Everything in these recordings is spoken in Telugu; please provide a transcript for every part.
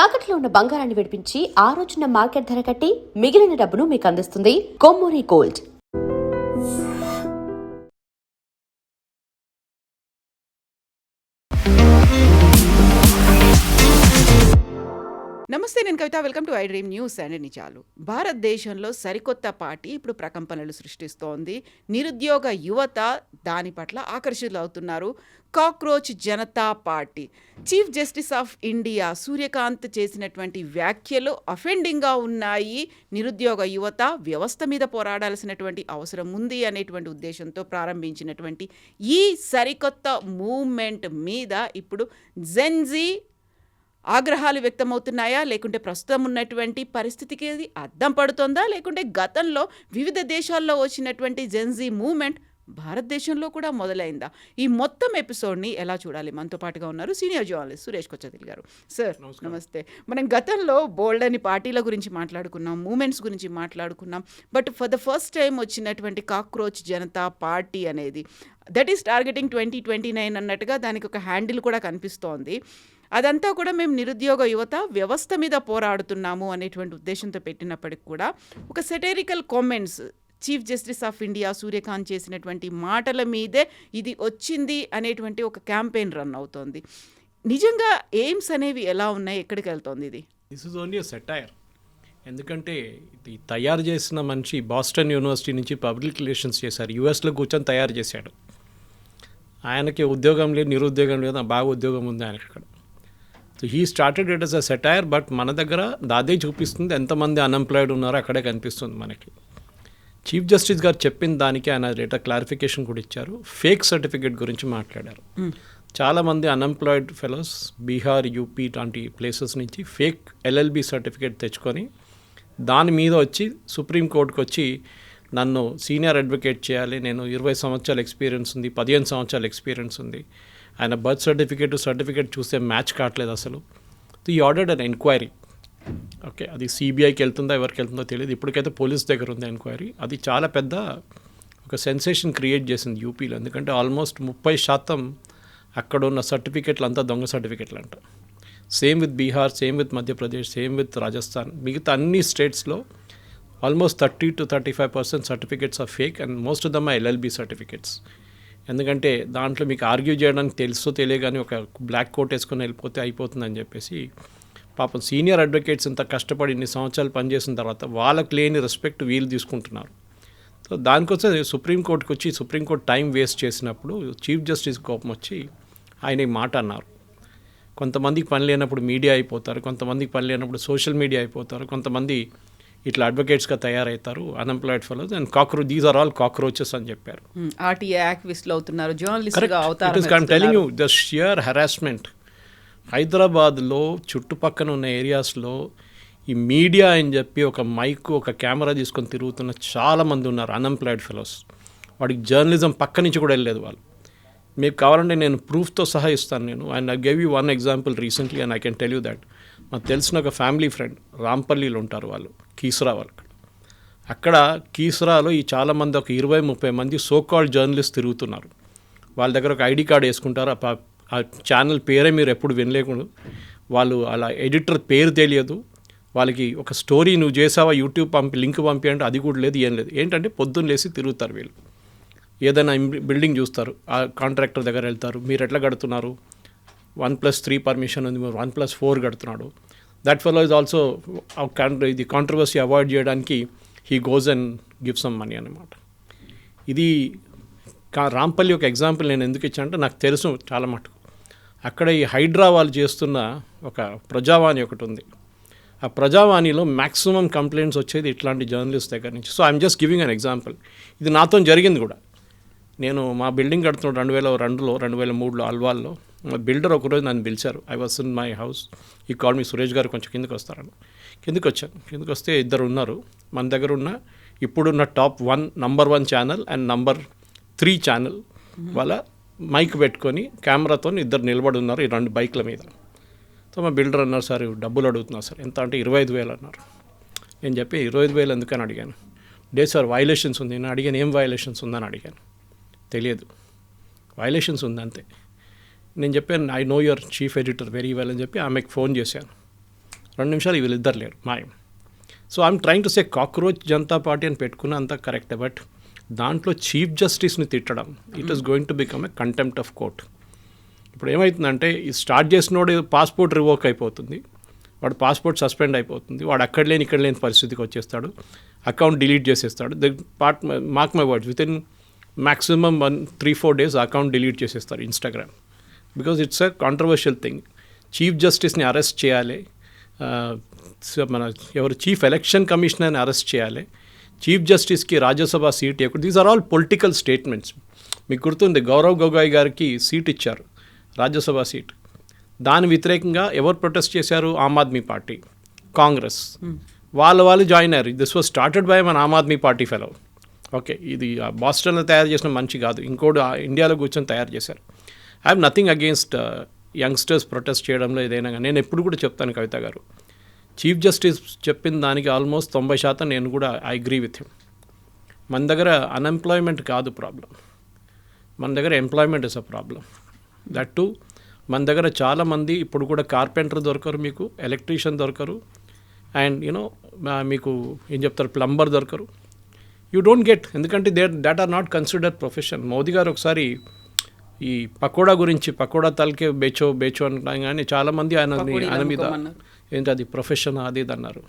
తాకట్లో ఉన్న బంగారాన్ని విడిపించి ఆ రోజున మార్కెట్ ధర కట్టి మిగిలిన డబ్బును మీకు అందిస్తుంది కొమ్మూరి గోల్డ్. నమస్తే, నేను Kavitha. Welcome to I dream news and నిజాలు. భారతదేశంలో సరికొత్త పార్టీ ఇప్పుడు ప్రకంపనలు సృష్టిస్తోంది. నిరుద్యోగ యువత దాని పట్ల ఆకర్షితులవుతున్నారు. Cockroach Janata party chief justice of India Suryakant చేసినటువంటి వ్యాఖ్యలు అఫెండింగ్గా ఉన్నాయి. నిరుద్యోగ యువత వ్యవస్థ మీద పోరాడాల్సినటువంటి అవసరం ఉంది అనేటువంటి ఉద్దేశంతో ప్రారంభించినటువంటి ఈ సరికొత్త మూవ్మెంట్ మీద ఇప్పుడు జెన్జీ ఆగ్రహాలు వ్యక్తమవుతున్నాయా, లేకుంటే ప్రస్తుతం ఉన్నటువంటి పరిస్థితికి అది అద్దం పడుతుందా, లేకుంటే గతంలో వివిధ దేశాల్లో వచ్చినటువంటి జెన్జీ మూవ్మెంట్ భారతదేశంలో కూడా మొదలైందా? ఈ మొత్తం ఎపిసోడ్ని ఎలా చూడాలి? మనతో పాటుగా ఉన్నారు సీనియర్ జర్నలిస్ట్ సురేష్ కొచ్చతిల్ గారు. సార్ నమస్తే. మనం గతంలో బోల్డ్ అని పార్టీల గురించి మాట్లాడుకున్నాం, మూమెంట్స్ గురించి మాట్లాడుకున్నాం. But for the first time వచ్చినటువంటి కాక్రోచ్ జనతా పార్టీ అనేది దట్ ఈస్ టార్గెటింగ్ 2029 అన్నట్టుగా దానికి ఒక హ్యాండిల్ కూడా కనిపిస్తోంది. అదంతా కూడా మేము నిరుద్యోగ యువత వ్యవస్థ మీద పోరాడుతున్నాము అనేటువంటి ఉద్దేశంతో పెట్టినప్పటికి కూడా ఒక satirical comments chief justice of India Suryakant చేసినటువంటి మాటల మీదే ఇది వచ్చింది అనేటువంటి ఒక క్యాంపెయిన్ రన్ అవుతోంది. నిజంగా ఎయిమ్స్ అనేవి ఎలా ఉన్నాయి, ఎక్కడికి వెళ్తోంది ఇది? This is only satire. ఎందుకంటే ఇది తయారు చేసిన మనిషి బాస్టన్ యూనివర్సిటీ నుంచి పబ్లిక్ రిలేషన్స్ చేశారు, యూఎస్లో కూర్చొని తయారు చేశాడు. ఆయనకి ఉద్యోగం లేదు, నిరుద్యోగం లేదు, బాగా ఉద్యోగం ఉంది ఆయనకి అక్కడ. So he started it as a satire. But మన దగ్గర దాదే చూపిస్తుంది, ఎంతమంది అన్ఎంప్లాయిడ్ ఉన్నారో అక్కడే కనిపిస్తుంది మనకి. చీఫ్ జస్టిస్ గారు చెప్పిన దానికి ఆయన రేట క్లారిఫికేషన్ కూడా ఇచ్చారు. ఫేక్ సర్టిఫికేట్ గురించి మాట్లాడారు. చాలామంది అన్ఎంప్లాయిడ్ ఫెలోస్ బీహార్, యూపీ లాంటి ప్లేసెస్ నుంచి ఫేక్ ఎల్ఎల్బి సర్టిఫికేట్ తెచ్చుకొని దాని మీద వచ్చి సుప్రీంకోర్టుకు వచ్చి నన్ను సీనియర్ అడ్వకేట్ చేయాలి, నేను 20 సంవత్సరాల ఎక్స్పీరియన్స్ ఉంది, 15 సంవత్సరాల ఎక్స్పీరియన్స్ ఉంది, ఆయన బర్త్ సర్టిఫికేట్ చూస్తే మ్యాచ్ కావట్లేదు అసలు. ఈ ఆర్డర్డ్ అన్ ఎంక్వైరీ. ఓకే, అది సిబిఐకి వెళ్తుందో ఎవరికి వెళ్తుందో తెలియదు. ఇప్పటికైతే పోలీస్ దగ్గర ఉంది ఎంక్వైరీ. అది చాలా పెద్ద ఒక సెన్సేషన్ క్రియేట్ చేసింది యూపీలో. ఎందుకంటే ఆల్మోస్ట్ 30% అక్కడ ఉన్న సర్టిఫికేట్లు అంతా దొంగ సర్టిఫికేట్లు అంట. Same with Bihar, same with Madhya Pradesh, same with Rajasthan. మిగతా అన్ని స్టేట్స్లో almost 30 to 35% certificates are fake and most of them are LLB certificates. ఎందుకంటే దాంట్లో మీకు ఆర్గ్యూ చేయడానికి తెలుసో తెలియగానే ఒక బ్లాక్ కోట్ వేసుకొని వెళ్ళిపోతే అయిపోతుందని చెప్పేసి పాపం సీనియర్ అడ్వకేట్స్ ఇంత కష్టపడి ఇన్ని సంవత్సరాలు పనిచేసిన తర్వాత వాళ్ళకి లేని రెస్పెక్ట్ వీళ్ళు తీసుకుంటున్నారు. సో దానికోసం సుప్రీంకోర్టుకు వచ్చి సుప్రీంకోర్టు టైం వేస్ట్ చేసినప్పుడు చీఫ్ జస్టిస్ కోపం వచ్చి ఆయన ఈ మాట అన్నారు. కొంతమందికి పని లేనప్పుడు మీడియా అయిపోతారు, కొంతమందికి పని లేనప్పుడు సోషల్ మీడియా అయిపోతారు, కొంతమంది ఇట్లా అడ్వకేట్స్గా తయారవుతారు unemployed fellows and these are all cockroaches అని చెప్పారు. ఆర్టీఏ యాక్టివిస్టులు అవుతున్నారు, జర్నలిస్టులుగా అవుతారు. I'm telling you the sheer harassment. హైదరాబాద్లో చుట్టుపక్కల ఉన్న ఏరియాస్లో ఈ మీడియా అని చెప్పి ఒక మైక్, ఒక కెమెరా తీసుకొని తిరుగుతున్న చాలామంది ఉన్నారు అన్ఎంప్లాయిడ్ ఫెలోస్. వాడికి జర్నలిజం పక్క నుంచి కూడా వెళ్ళలేదు వాళ్ళు. మీకు కావాలంటే నేను ప్రూఫ్తో సహా ఇస్తాను నేను. And I gave you one example recently and I can tell you that. మాకు తెలిసిన ఒక ఫ్యామిలీ ఫ్రెండ్ రాంపల్లిలో ఉంటారు వాళ్ళు, కీసరా వాళ్ళు. అక్కడ కీసరాలో ఈ చాలామంది ఒక 20-30 మంది సోకాల్డ్ జర్నలిస్ట్ తిరుగుతున్నారు. వాళ్ళ దగ్గర ఒక ఐడి కార్డ్ వేసుకుంటారు. ఆ ఛానల్ పేరే మీరు ఎప్పుడు వినలేకుండా, వాళ్ళు అలా ఎడిటర్ పేరు తెలియదు వాళ్ళకి. ఒక స్టోరీ నువ్వు చేసావా యూట్యూబ్ లింక్ పంపి అంటే అది కూడా లేదు, ఏం లేదు. ఏంటంటే పొద్దున్న లేసి తిరుగుతారు వీళ్ళు. ఏదైనా బిల్డింగ్ చూస్తారు, ఆ కాంట్రాక్టర్ దగ్గర వెళ్తారు, మీరు ఎట్లా కడుతున్నారు, 1+3 పర్మిషన్ ఉంది, మీరు 1+4 కడుతున్నాడు. దట్ ఫెలో ఇస్ ఆల్సో ఇది కాంట్రవర్సీ అవాయిడ్ చేయడానికి he goes and give some money అన్నమాట. ఇది రాంపల్లి ఒక ఎగ్జాంపుల్ నేను ఎందుకు ఇచ్చానంటే నాకు తెలుసు చాలా మటుకు. అక్కడ ఈ హైడ్రా వాళ్ళు చేస్తున్న ఒక ప్రజావాణి ఒకటి ఉంది. ఆ ప్రజావాణిలో మ్యాక్సిమం కంప్లైంట్స్ వచ్చేది ఇట్లాంటి జర్నలిస్ట్ దగ్గర నుంచి. So I'm just giving an example. ఇది నాతో జరిగింది కూడా. నేను మా బిల్డింగ్ కడుతున్నాడు 2002లో 2003లో అల్వాల్లో. బిల్డర్ ఒకరోజు నన్ను పిలిచారు. I was in my house. ఈ కాల్ మీ సురేష్ గారు కొంచెం కిందకి వస్తారని. కిందకి వచ్చాను. కిందకి వస్తే ఇద్దరు ఉన్నారు. మన దగ్గర ఉన్న ఇప్పుడున్న top 1 number 1 channel and number 3 channel వాళ్ళ మైక్ పెట్టుకొని కెమెరాతో ఇద్దరు నిలబడి ఉన్నారు ఈ 2 బైక్ల మీద. సో మా బిల్డర్ అన్నారు, సార్ డబ్బులు అడుగుతున్నారు సార్. ఎంత అంటే 25,000 అన్నారు. నేను చెప్పి 25,000 ఎందుకని అడిగాను. సార్ వైలేషన్స్ ఉంది. నేను అడిగాను, ఏం వైలేషన్స్ ఉందని అడిగాను. తెలియదు, వైలేషన్స్ ఉందంతే. నేను చెప్పాను, I know your chief editor very well అని చెప్పి ఆమెకు ఫోన్ చేశాను. 2 నిమిషాలు వీళ్ళిద్దరు లేరు మాయం. So I'm trying to say cockroach Janata party అని పెట్టుకున్న అంతా కరెక్టే, బట్ దాంట్లో చీఫ్ జస్టిస్ని తిట్టడం it is going to become a contempt of court. ఇప్పుడు ఏమవుతుందంటే ఈ స్టార్ట్ చేసినోడు పాస్పోర్ట్ రివోక్ అయిపోతుంది, వాడు పాస్పోర్ట్ సస్పెండ్ అయిపోతుంది, వాడు అక్కడ లేని ఇక్కడ లేని పరిస్థితికి వచ్చేస్తాడు, అకౌంట్ డిలీట్ చేసేస్తాడు. Mark my words, within maximum 3-4 days account delete చేసేస్తారు Instagram, because it's a controversial thing. Chief జస్టిస్ని అరెస్ట్ చేయాలి, మన ఎవరు చీఫ్ ఎలక్షన్ కమిషనర్ని అరెస్ట్ చేయాలి, చీఫ్ జస్టిస్కి రాజ్యసభ సీట్ ఇవ్వకూడదు. These are all political statements. మీకు గుర్తుంది గౌరవ్ గొగోయ్ గారికి సీట్ ఇచ్చారు, రాజ్యసభ సీట్. దాని వ్యతిరేకంగా ఎవరు ప్రొటెస్ట్ చేశారు? ఆమ్ ఆద్మీ పార్టీ, కాంగ్రెస్, వాళ్ళు జాయిన్ అయ్యారు. దిస్ వాజ్ స్టార్టెడ్ బై మన ఆమ్ ఆద్మీ పార్టీ ఫెలో. ఓకే, ఇది బాస్టన్లో తయారు చేసిన మంచి కాదు, ఇంకోటి ఇండియాలో కూర్చొని తయారు చేశారు. I have nothing against youngsters protest చేయడంలో ఏదైనా. నేను ఎప్పుడు కూడా చెప్తాను కవిత గారు, చీఫ్ జస్టిస్ చెప్పిన దానికి ఆల్మోస్ట్ 90% నేను కూడా ఐ అగ్రీ విత్ హిమ్. మన దగ్గర అన్ఎంప్లాయ్మెంట్ కాదు ప్రాబ్లం, మన దగ్గర employment is a problem. That to మన దగ్గర చాలామంది ఇప్పుడు కూడా కార్పెంటర్ దొరకరు, మీకు ఎలక్ట్రీషియన్ దొరకరు, అండ్ యూనో మీకు ఏం చెప్తారు ప్లంబర్ దొరకరు. యూ డోంట్ గెట్, ఎందుకంటే that are not considered profession. Modi గారు ఒకసారి ఈ పకోడా గురించి, పకోడా తలకే బేచో అంటాం, కానీ చాలామంది ఆయన మీద ఏంటి అది ప్రొఫెషన్ అది ఇది అన్నారు.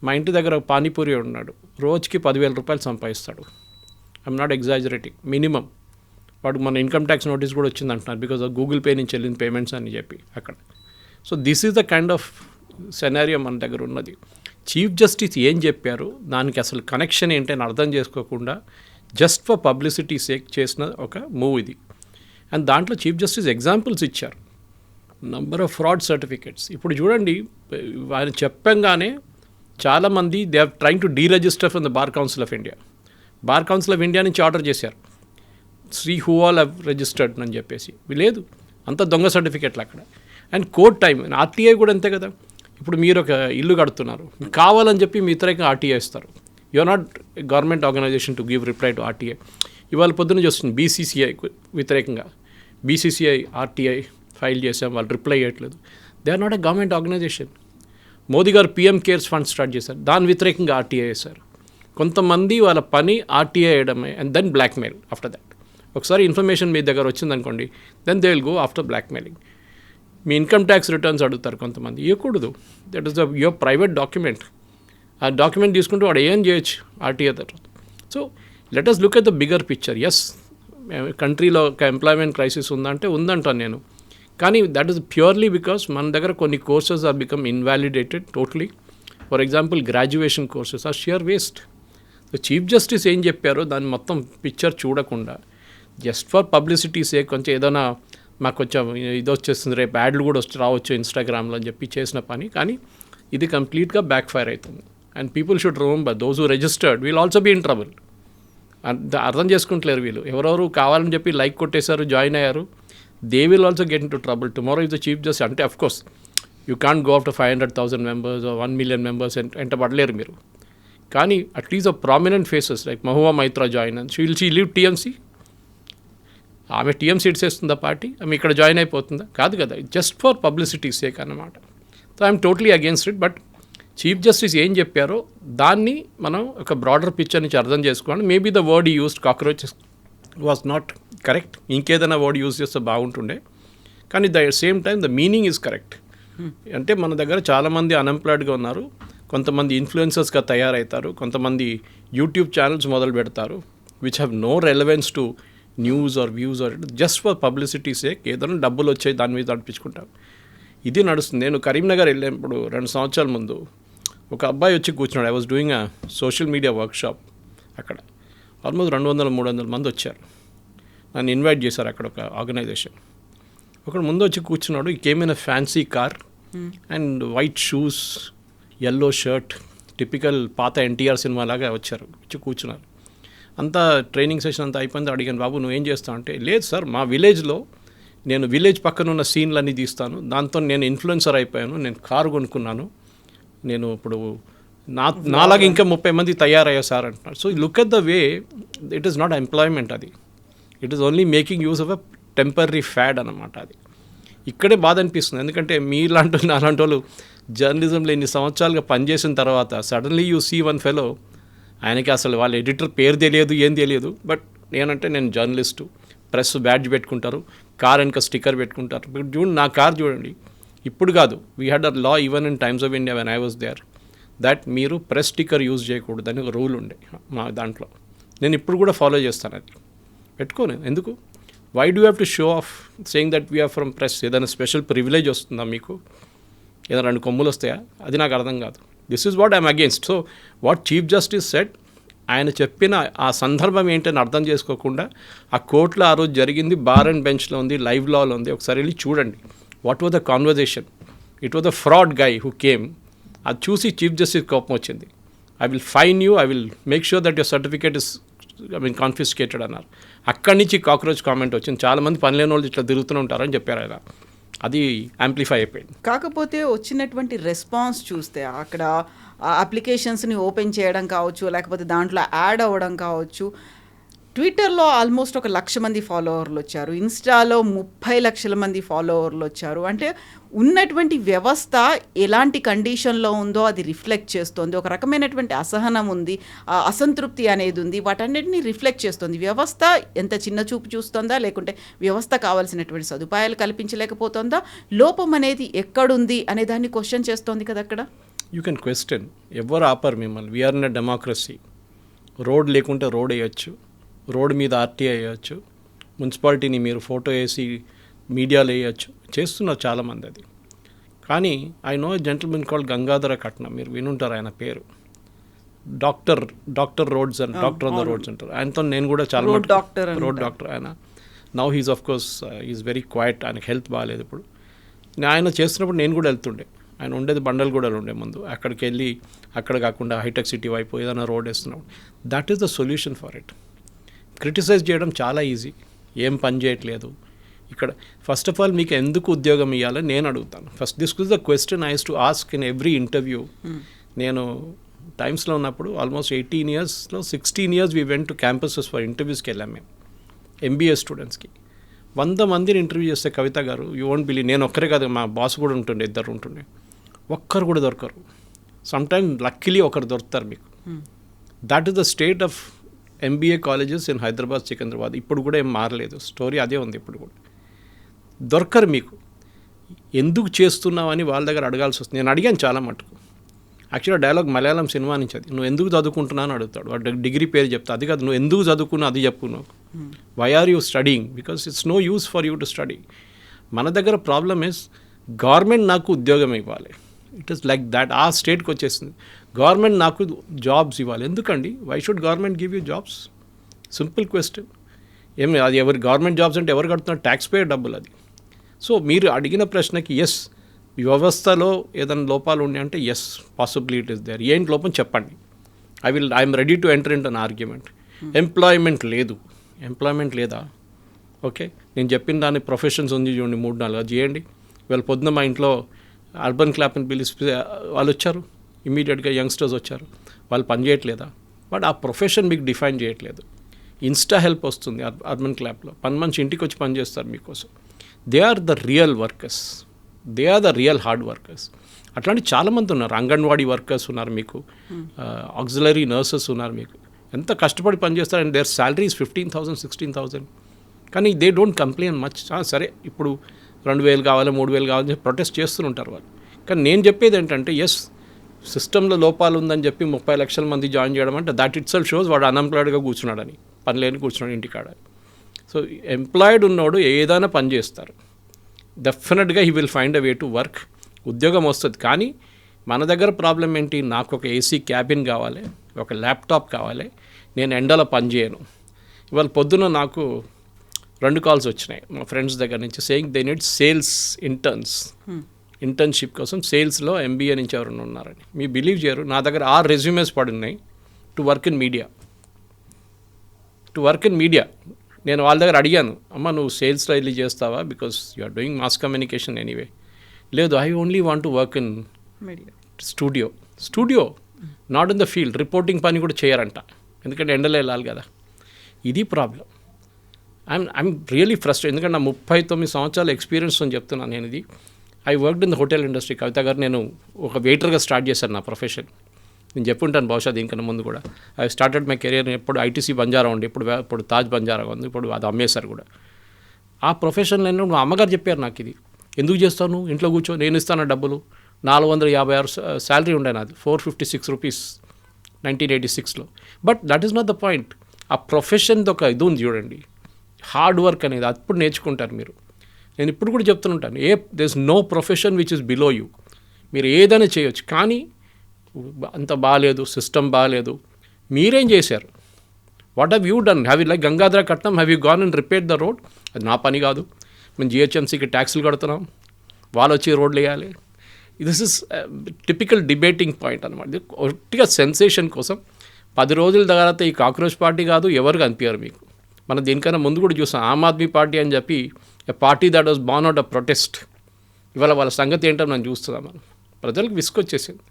మా ఇంటి దగ్గర పానీపూరి ఉన్నాడు, రోజుకి 10,000 రూపాయలు సంపాదిస్తాడు. I'm not exaggerating, minimum. వాడు మన ఇన్కమ్ ట్యాక్స్ నోటీస్ కూడా వచ్చింది అంటున్నారు, బికాజ్ ఆఫ్ గూగుల్ పే నుంచి వెళ్ళిన పేమెంట్స్ అని చెప్పి అక్కడ. So this is the kind of scenario మన దగ్గర ఉన్నది. చీఫ్ జస్టిస్ ఏం చెప్పారు, దానికి అసలు కనెక్షన్ ఏంటని అర్థం చేసుకోకుండా జస్ట్ ఫర్ పబ్లిసిటీ సేక్ చేసిన ఒక మూవ్ ఇది. అండ్ దాంట్లో చీఫ్ జస్టిస్ ఎగ్జాంపుల్స్ ఇచ్చారు, నంబర్ ఆఫ్ ఫ్రాడ్ సర్టిఫికేట్స్. ఇప్పుడు చూడండి, ఆయన చెప్పంగానే చాలామంది they are trying to deregister from the bar council of India. Bar council of India నుంచి ఆర్డర్ చేశారు, శ్రీ హూ ఆల్ హ్యావ్ రిజిస్టర్డ్ అని చెప్పేసి. లేదు, అంత దొంగ సర్టిఫికేట్లు అక్కడ. అండ్ కోర్ట్ టైం, ఆర్టీఐ కూడా అంతే కదా. ఇప్పుడు మీరు ఒక ఇల్లు కడుతున్నారు, కావాలని చెప్పి మీ వ్యతిరేకంగా ఆర్టీఐ ఇస్తారు. You are not government organization to give reply to RTI. ఇవాళ పొద్దున్న చూస్తుంది బీసీసీఐ వ్యతిరేకంగా, బీసీసీఐ ఆర్టీఐ ఫైల్ చేసాం, వాళ్ళు రిప్లై చేయట్లేదు. They are not a government organization. Modi గారు పీఎం కేర్స్ ఫండ్ స్టార్ట్ చేశారు, దాని వ్యతిరేకంగా ఆర్టీఐ వేశారు. కొంతమంది వాళ్ళ పని ఆర్టీఐ వేయడమే, and then blackmail after that. ఒకసారి ఇన్ఫర్మేషన్ మీ దగ్గర వచ్చిందనుకోండి, then they will go after blackmailing. మీ ఇన్కమ్ ట్యాక్స్ రిటర్న్స్ అడుగుతారు కొంతమంది, ఇవ్వకూడదు. That is the your private document. ఆ డాక్యుమెంట్ తీసుకుంటూ వాడు ఏం చేయొచ్చు ఆర్టీఐ తర్వాత. So let us look at the bigger picture. Yes, కంట్రీలో ఒక ఎంప్లాయ్మెంట్ క్రైసిస్ ఉందంటే ఉందంటాను నేను, కానీ దట్ ఈస్ ప్యూర్లీ బికాస్ మన దగ్గర కొన్ని courses are become invalidated totally. For example graduation courses are sheer waste. So chief justice ఏం చెప్పారో దాన్ని మొత్తం పిక్చర్ చూడకుండా జస్ట్ ఫర్ పబ్లిసిటీ సేక్ కొంచెం ఏదైనా మాకు కొంచెం ఇది వచ్చేస్తుంది, రేపు యాడ్లు కూడా రావచ్చు ఇన్స్టాగ్రామ్లో అని చెప్పి చేసిన పని. కానీ ఇది కంప్లీట్గా బ్యాక్ ఫైర్ అవుతుంది. And people should remember those who registered will also be in trouble. అర్థం చేసుకుంటలేరు వీళ్ళు. ఎవరెవరు కావాలని చెప్పి లైక్ కొట్టేశారు, జాయిన్ అయ్యారు, they will also get in to trouble tomorrow if the chief justice. అంటే of course you can't go after 500,000 members or 1 million members ఎంట పడలేరు మీరు. కానీ అట్లీస్ట్ ఆ prominent faces like Mahua Maitra join and she leave TMC. ఆమె టీఎంసీ ఇచ్చేస్తుందా పార్టీ, ఆమె ఇక్కడ జాయిన్ అయిపోతుందా? కాదు కదా, జస్ట్ ఫర్ పబ్లిసిటీ సేక్ అన్నమాట. So I'm totally against it. But chief justice ఏం చెప్పారో దాన్ని మనం ఒక బ్రాడర్ పిక్చర్ నుంచి అర్థం చేసుకోండి. Maybe the word used cockroaches was not correct, ఇంకేదైనా వర్డ్ యూజ్ చేస్తే బాగుంటుండే. కానీ the same time the meaning is correct. అంటే మన దగ్గర చాలామంది అన్ఎంప్లాయిడ్గా ఉన్నారు, కొంతమంది ఇన్ఫ్లుయెన్సర్స్గా తయారవుతారు, కొంతమంది యూట్యూబ్ ఛానల్స్ మొదలు పెడతారు which have no relevance to news or views are just for publicity sake. ఏదైనా డబ్బులు వచ్చాయి దాని మీద నడిపించుకుంటారు. ఇది నడుస్తుంది. నేను కరీంనగర్ వెళ్ళినప్పుడు 2 సంవత్సరాల ముందు ఒక అబ్బాయి వచ్చి కూర్చున్నాడు. I was doing a social media workshop. అక్కడ ఆల్మోస్ట్ 200-300 మంది వచ్చారు. నన్ను ఇన్వైట్ చేశారు అక్కడ ఒక ఆర్గనైజేషన్. ఒకడు ముందు వచ్చి కూర్చున్నాడు. ఈ came in a fancy car and white shoes, yellow shirt, typical పాత ఎన్టీఆర్ సినిమా లాగా వచ్చారు, వచ్చి కూర్చున్నారు. అంతా ట్రైనింగ్ సెషన్ అంతా అయిపోయింది. అడిగాను, బాబు నువ్వేం చేస్తావు అంటే, లేదు సార్ మా విలేజ్లో నేను విలేజ్ పక్కన ఉన్న సీన్లన్నీ తీస్తాను, దాంతో నేను ఇన్ఫ్లుయెన్సర్ అయిపోయాను, నేను కారు కొనుక్కున్నాను, నేను ఇప్పుడు నాలాగా ఇంకా 30 మంది తయారయ్యా సార్ అంటున్నారు. So look at the way it is not employment, అది it is only making use of a temporary fad అన్నమాట. అది ఇక్కడే బాధ అనిపిస్తుంది. ఎందుకంటే మీలాంటి నాలాంటి వాళ్ళు జర్నలిజంలో ఇన్ని సంవత్సరాలుగా పనిచేసిన తర్వాత suddenly you see one fellow, ఆయనకి అసలు వాళ్ళ ఎడిటర్ పేరు తెలియదు, ఏం తెలియదు. బట్ నేనంటే నేను జర్నలిస్టు, ప్రెస్ బ్యాడ్జ్ పెట్టుకుంటారు, కార్ వెనక స్టిక్కర్ పెట్టుకుంటారు. ఇప్పుడు చూడండి నా కార్ చూడండి, ఇప్పుడు కాదు, we had a law even in Times of India when I was there that మీరు ప్రెస్ స్టిక్కర్ యూజ్ చేయకూడదు అని ఒక రూల్ ఉండే మా దాంట్లో. నేను ఇప్పుడు కూడా ఫాలో చేస్తాను, అది పెట్టుకోను. ఎందుకు? Why do have to show off saying that we are from press? ఏదైనా స్పెషల్ ప్రివిలేజ్ వస్తుందా మీకు? ఏదైనా 2 కొమ్ములు వస్తాయా? అది నాకు అర్థం కాదు. This is what I'm against. So what chief justice said, ఆయన చెప్పిన ఆ సందర్భం ఏంటని అర్థం చేసుకోకుండా, ఆ కోర్టులో ఆ రోజు జరిగింది బార్ అండ్ బెంచ్లో ఉంది, లైవ్ లాలో ఉంది, ఒకసారి వెళ్ళి చూడండి. What was the conversation? It was the fraud guy who came. అది చూసి చీఫ్ జస్టిస్ కోపం వచ్చింది. I will fine you, I will make sure that your certificate is confiscated అన్నారు. అక్కడి నుంచి కాక్రోచ్ కామెంట్ వచ్చింది. చాలామంది పని లేని వాళ్ళు ఇట్లా తిరుగుతూనే ఉంటారని చెప్పారు ఆయన. అది యాంప్లిఫై అయిపోయింది. కాకపోతే వచ్చినటువంటి రెస్పాన్స్ చూస్తే అక్కడ అప్లికేషన్స్ని ఓపెన్ చేయడం కావచ్చు, లేకపోతే దాంట్లో యాడ్ అవ్వడం కావచ్చు, ట్విట్టర్లో ఆల్మోస్ట్ 1 లక్ష మంది ఫాలోవర్లు వచ్చారు, ఇన్స్టాలో 30 లక్షల మంది ఫాలోవర్లు వచ్చారు. అంటే ఉన్నటువంటి వ్యవస్థ ఎలాంటి కండిషన్లో ఉందో అది రిఫ్లెక్ట్ చేస్తుంది. ఒక రకమైనటువంటి అసహనం ఉంది, అసంతృప్తి అనేది ఉంది, వాటన్నిటిని రిఫ్లెక్ట్ చేస్తుంది. వ్యవస్థ ఎంత చిన్న చూపు చూస్తుందా, లేకుంటే వ్యవస్థ కావాల్సినటువంటి సదుపాయాలు కల్పించలేకపోతుందా, లోపం అనేది ఎక్కడుంది అనే దాన్ని క్వశ్చన్ చేస్తోంది కదా అక్కడ. యూ కెన్ క్వశ్చన్, ఎవరు ఆపరు మిమ్మల్ని. We are in a democracy. Road లేకుంటే రోడ్ వేయచ్చు, రోడ్ మీద ఆర్టీఐ వేయచ్చు, మున్సిపాలిటీని మీరు ఫోటో వేసి మీడియాలో వేయచ్చు, చేస్తున్నారు చాలామంది అది. కానీ I know gentlemen called Gangadhara Katnam, మీరు వినుంటారు ఆయన పేరు. Doctor roads and doctor on the roads అంటారు. ఆయనతో నేను కూడా చాలా రోడ్ డాక్టర్ ఆయన. Now he's of course is very quiet, ఆయనకు హెల్త్ బాగాలేదు ఇప్పుడు. ఆయన చేస్తున్నప్పుడు నేను కూడా వెళ్తుండే. ఆయన ఉండేది బండల్గూడలో ఉండే ముందు. అక్కడికి వెళ్ళి అక్కడ కాకుండా హైటెక్ సిటీ వైపు ఏదైనా రోడ్ వేస్తున్నాడు. That is the solution for it. Criticize చేయడం చాలా ఈజీ, ఏం పని చేయట్లేదు ఇక్కడ. ఫస్ట్ ఆఫ్ ఆల్ మీకు ఎందుకు ఉద్యోగం ఇవ్వాలని నేను అడుగుతాను. First this is the question I use to ask in every interview. నేను టైమ్స్లో ఉన్నప్పుడు ఆల్మోస్ట్ 18 yearsలో 16 years we went to campuses for ఇంటర్వ్యూస్కి వెళ్ళాం మేము, ఎంబీఏ స్టూడెంట్స్కి. 100 మందిని ఇంటర్వ్యూ చేస్తే కవిత గారు, యూ వోంట్ బిలీవ్, నేను ఒక్కరే కాదు, మా బాస్ కూడా ఉంటుండే, 2 ఉంటుండే, ఒక్కరు కూడా దొరకరు. సమ్టైమ్ లక్కీలీ ఒకరు దొరుకుతారు మీకు. That is the state of MBA colleges in Hyderabad, Secunderabad. ఇప్పుడు కూడా ఏం మారలేదు, స్టోరీ అదే ఉంది ఇప్పుడు కూడా. దొరకరు మీకు. ఎందుకు చేస్తున్నావని వాళ్ళ దగ్గర అడగాల్సి వస్తుంది. నేను అడిగాను చాలా మటుకు. యాక్చువల్గా డైలాగ్ మలయాళం సినిమా నుంచి అది. నువ్వు ఎందుకు చదువుకుంటున్నావు అని అడుగుతాడు. వాడు డిగ్రీ పేరు చెప్తా, అది కాదు, నువ్వు ఎందుకు చదువుకున్నావు అది చెప్పు. నువ్వు why are you studying? Because it's no use for you to study. మన దగ్గర ప్రాబ్లమ్ ఇస్ గవర్నమెంట్ నాకు ఉద్యోగం ఇవ్వాలి. It is like that. ఆ స్టేట్కి వచ్చేసింది. గవర్నమెంట్ నాకు జాబ్స్ ఇవ్వాలి. ఎందుకండి? Why should government give you jobs? Simple question. ఏమి అది ఎవరి గవర్నమెంట్ జాబ్స్ అంటే ఎవరు కడుతున్నారు? ట్యాక్స్ పేయర్ డబ్బులు అది. సో మీరు అడిగిన ప్రశ్నకి ఎస్, వ్యవస్థలో ఏదైనా లోపాలు ఉన్నాయి అంటే ఎస్, పాసిబిలిటీస్ దేర్. ఏంటి లోపం చెప్పండి. I'm ready to enter in an argument. Employment లేదు. ఎంప్లాయ్మెంట్ లేదా? ఓకే, నేను చెప్పిన దాని ప్రొఫెషన్స్ ఉంది చూడండి, 3-4 అది చేయండి. వీళ్ళ పొద్దున మా ఇంట్లో అర్బన్ క్లాప్ని పిలిస్తే వాళ్ళు వచ్చారు, ఇమీడియట్గా యంగ్స్టర్స్ వచ్చారు. వాళ్ళు పని చేయట్లేదా? బట్ ఆ ప్రొఫెషన్ మీకు డిఫైన్ చేయట్లేదు. ఇన్స్టా హెల్ప్ వస్తుంది అర్బన్ క్లాప్లో, పని మనిషి ఇంటికి వచ్చి పని చేస్తారు మీకోసం. They are the real workers, they are the real hard workers. అట్లాంటి చాలామంది ఉన్నారు. అంగన్వాడీ వర్కర్స్ ఉన్నారు మీకు, ఆక్సిలరీ నర్సెస్ ఉన్నారు మీకు. ఎంత కష్టపడి పనిచేస్తారు. And their salaries 15,000, 16,000. కానీ దే డోంట్ కంప్లైన్ మచ్. సరే ఇప్పుడు 2,000 కావాలి, 3,000 కావాలని ప్రొటెస్ట్ చేస్తుంటారు వాళ్ళు. కానీ నేను చెప్పేది ఏంటంటే ఎస్, సిస్టంలో లోపాలు ఉందని చెప్పి 30 లక్షల మంది జాయిన్ చేయడం అంటే దట్ ఇట్ సెల్ఫ్ షోస్ వాడు అన్ఎంప్లాయిడ్గా కూర్చున్నాడని, పని లేని కూర్చున్నాడు ఇంటికాడ. సో ఎంప్లాయిడ్ ఉన్నోడు ఏదైనా పని చేస్తారు. డెఫినెట్గా he will find a way to work. ఉద్యోగం వస్తుంది. కానీ మన దగ్గర ప్రాబ్లం ఏంటి? నాకు ఒక ఏసీ క్యాబిన్ కావాలి, ఒక ల్యాప్టాప్ కావాలి, నేను ఎండలో పని చేయను. ఇవాళ పొద్దున నాకు 2 calls వచ్చినాయి మా ఫ్రెండ్స్ దగ్గర నుంచి, saying they need sales internship కోసం సేల్స్లో ఎంబీఏ నుంచి ఎవరైనా ఉన్నారని. మీ బిలీవ్ చేయరు, నా దగ్గర 6 రెజ్యూమేస్ పడున్నాయి టు వర్క్ ఇన్ మీడియా. నేను వాళ్ళ దగ్గర అడిగాను, అమ్మ నువ్వు సేల్స్లో వెళ్ళి చేస్తావా? Because you are doing mass communication anyway. లేదు, I only want to work in studio, not in the field. Reporting పని కూడా చేయరంట, ఎందుకంటే ఎండలో వెళ్ళాలి కదా. ఇది ప్రాబ్లం. I'm really frustrate. ఎందుకంటే నా 39 సంవత్సరాల ఎక్స్పీరియన్స్ అని చెప్తున్నాను నేను ఇది. I worked in the hotel industry. Kavitha garu, నేను ఒక వెయిటర్గా స్టార్ట్ చేశాను నా ప్రొఫెషన్. నేను చెప్పుంటాను బహుశా దీనికన్నా ముందు కూడా. I started my career. ఎప్పుడు ఐటీసీ బంజారా ఉండి, ఇప్పుడు తాజ్ బంజారా ఉంది, ఇప్పుడు అది అమ్మేశారు కూడా. ఆ ప్రొఫెషన్లో మా అమ్మగారు చెప్పారు నాకు, ఇది ఎందుకు చేస్తాను, ఇంట్లో కూర్చో, నేను ఇస్తాను డబ్బులు. 456 శాలరీ ఉండే నాది, 456 రూపీస్ 1986లో. But that is not the point. ఆ ప్రొఫెషన్ది ఒక ఇది ఉంది చూడండి, హార్డ్ వర్క్ అనేది, అప్పుడు నేర్చుకుంటారు మీరు. నేను ఇప్పుడు కూడా చెప్తుంటాను, there is no profession which is below you. మీరు ఏదైనా చేయొచ్చు, కానీ అంత బాగాలేదు, సిస్టమ్ బాగాలేదు. మీరేం చేశారు? What have you done? Have you like Gangadhara కట్నం, have you gone and repair the road? అది నా పని కాదు. మేము జిహెచ్ఎంసీకి ట్యాక్సులు కడుతున్నాం, వాళ్ళు వచ్చి రోడ్లు వేయాలి. This is typical debating point అనమాట. ఇది ఒట్టిగా సెన్సేషన్ కోసం. 10 రోజుల తర్వాత ఈ కాక్రోచ్ పార్టీ కాదు, ఎవరు కనిపించారు మీకు. మనం దీనికన్నా ముందు కూడా చూసాం, ఆమ్ ఆద్మీ పార్టీ అని చెప్పి, a party that was born out a protest. ఇవాళ వాళ్ళ సంగతి ఏంటో మనం చూస్తున్నాం. మనం ప్రజలకు విసుకొచ్చేసింది.